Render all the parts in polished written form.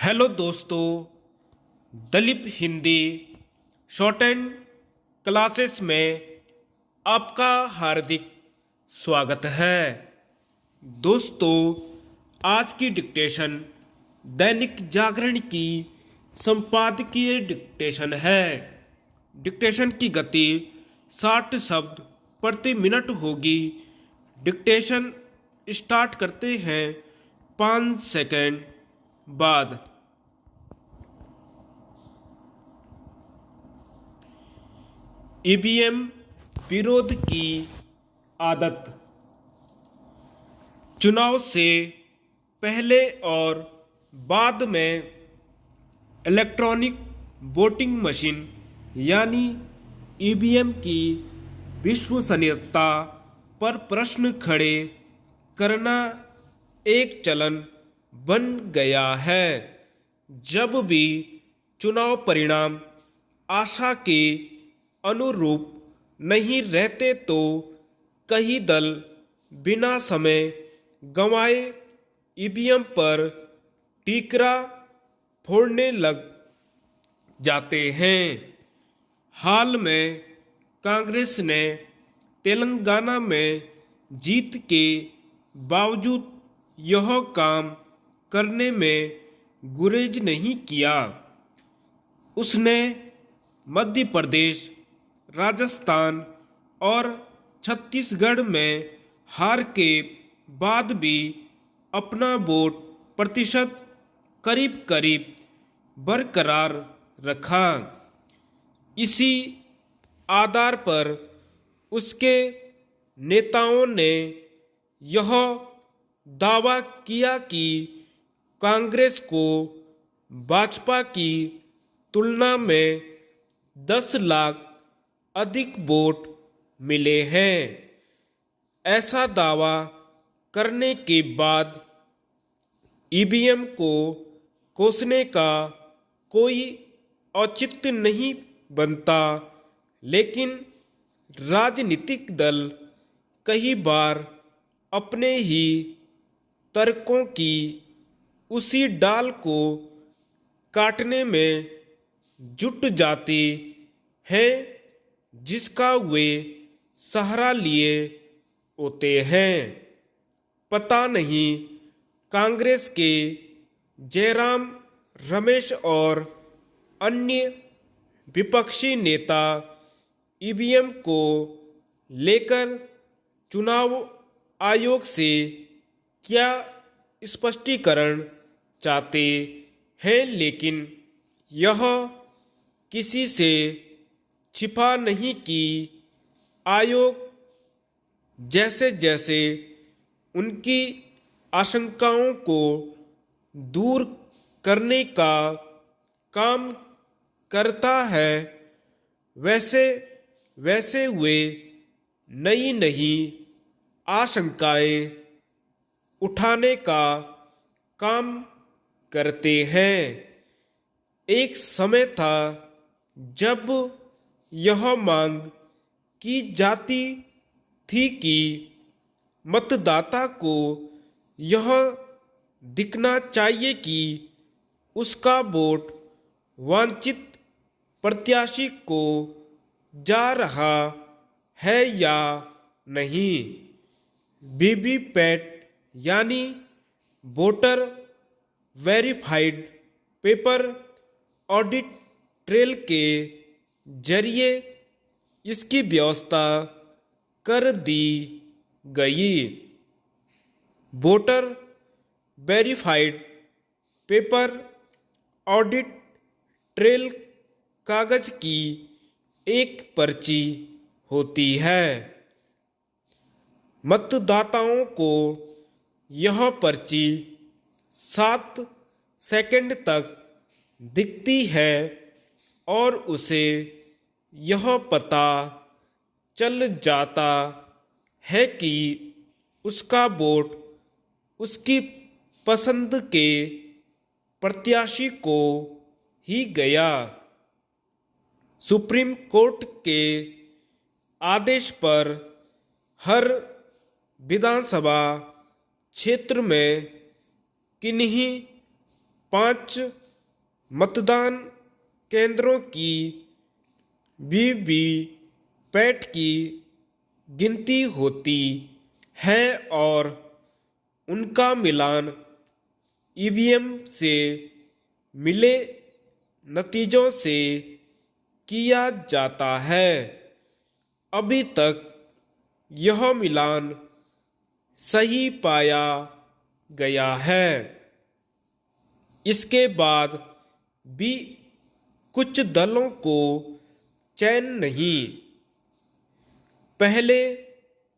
Hello दोस्तों, Dalip Hindi short and classes में आपका हार्दिक स्वागत है। दोस्तों, आज की डिक्टेशन दैनिक जागरण की संपादकीय डिक्टेशन है। डिक्टेशन की गति 60 शब्द प्रति मिनट होगी। डिक्टेशन स्टार्ट करते हैं 5 सेकंड बाद। ईवीएम विरोध की आदत। चुनाव से पहले और बाद में इलेक्ट्रॉनिक वोटिंग मशीन यानी ईवीएम की विश्वसनीयता पर प्रश्न खड़े करना एक चलन बन गया है। जब भी चुनाव परिणाम आशा के अनुरूप नहीं रहते तो कई दल बिना समय गंवाए ईवीएम पर टीकरा फोड़ने लग जाते हैं। हाल में कांग्रेस ने तेलंगाना में जीत के बावजूद यह काम करने में गुरेज नहीं किया। उसने मध्य प्रदेश, राजस्थान और छत्तीसगढ़ में हार के बाद भी अपना वोट प्रतिशत करीब करीब बरकरार रखा। इसी आधार पर उसके नेताओं ने यह दावा किया कि कांग्रेस को भाजपा की तुलना में 10 लाख अधिक वोट मिले हैं। ऐसा दावा करने के बाद ईवीएम को कोसने का कोई औचित्य नहीं बनता, लेकिन राजनीतिक दल कई बार अपने ही तर्कों की उसी डाल को काटने में जुट जाते हैं जिसका वे सहारा लिए होते हैं। पता नहीं कांग्रेस के जयराम रमेश और अन्य विपक्षी नेता ईवीएम को लेकर चुनाव आयोग से क्या स्पष्टीकरण चाहते हैं, लेकिन यह किसी से छिपा नहीं कि आयोग जैसे जैसे उनकी आशंकाओं को दूर करने का काम करता है, वैसे वैसे वे नई नई आशंकाएं उठाने का काम करते हैं। एक समय था जब यह मांग की जाती थी कि मतदाता को यह दिखना चाहिए कि उसका वोट वांछित प्रत्याशी को जा रहा है या नहीं। वीवीपैट यानी voter verified paper audit trail के जरिए इसकी व्यवस्था कर दी गई। Voter verified paper audit trail कागज की एक पर्ची होती है। मतदाताओं को यह पर्ची 7 सेकंड तक दिखती है और उसे यह पता चल जाता है कि उसका वोट उसकी पसंद के प्रत्याशी को ही गया। सुप्रीम कोर्ट के आदेश पर हर विधानसभा क्षेत्र में किन्हीं 5 मतदान केंद्रों की वीवीपैट की गिनती होती है और उनका मिलान ईवीएम से मिले नतीजों से किया जाता है। अभी तक यह मिलान सही पाया गया है। इसके बाद भी कुछ दलों को चैन नहीं। पहले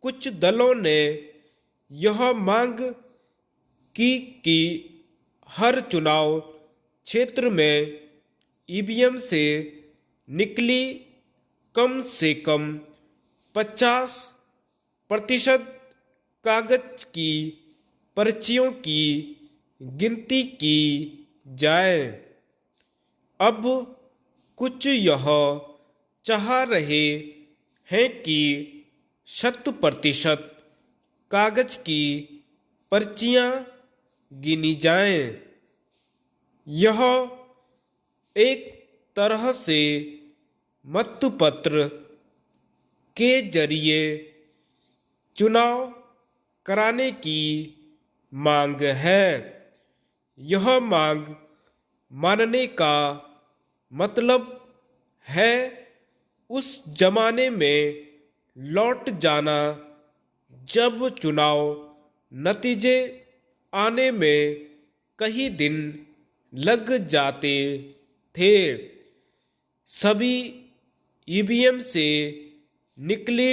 कुछ दलों ने यह मांग की कि हर चुनाव क्षेत्र में ईवीएम से निकली कम से कम 50% कागज की पर्चियों की गिनती की जाए। अब कुछ यह चाह रहे हैं कि 100% कागज की पर्चियां गिनी जाएं। यह एक तरह से मतपत्र के जरिए चुनाव कराने की मांग है। यह मांग मानने का मतलब है उस जमाने में लौट जाना जब चुनाव नतीजे आने में कई दिन लग जाते थे। सभी ईवीएम से निकले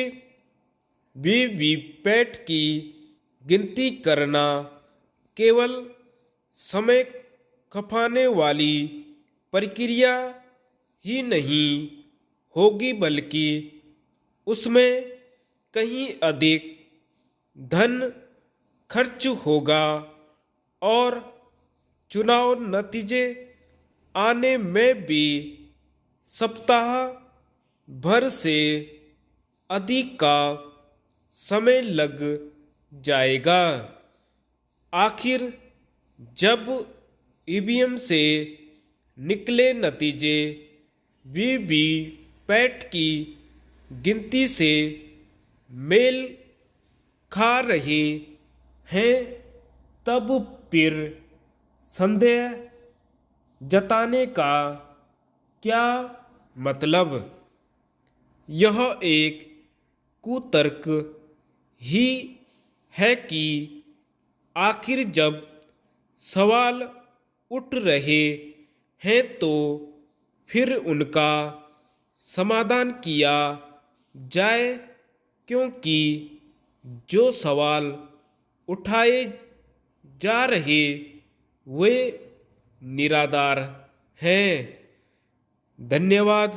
वीवीपैट की गिनती करना केवल समय खपाने वाली प्रक्रिया ही नहीं होगी बल्कि उसमें कहीं अधिक धन खर्च होगा और चुनाव नतीजे आने में भी सप्ताह भर से अधिक का समय लग जाएगा। आखिर जब ईवीएम से निकले नतीजे वीवीपैट की गिनती से मेल खा रहे हैं तब फिर संदेह जताने का क्या मतलब। यह एक कुतर्क ही है कि आखिर जब सवाल उठ रहे हैं तो फिर उनका समाधान किया जाए, क्योंकि जो सवाल उठाए जा रहे वे निराधार हैं। धन्यवाद।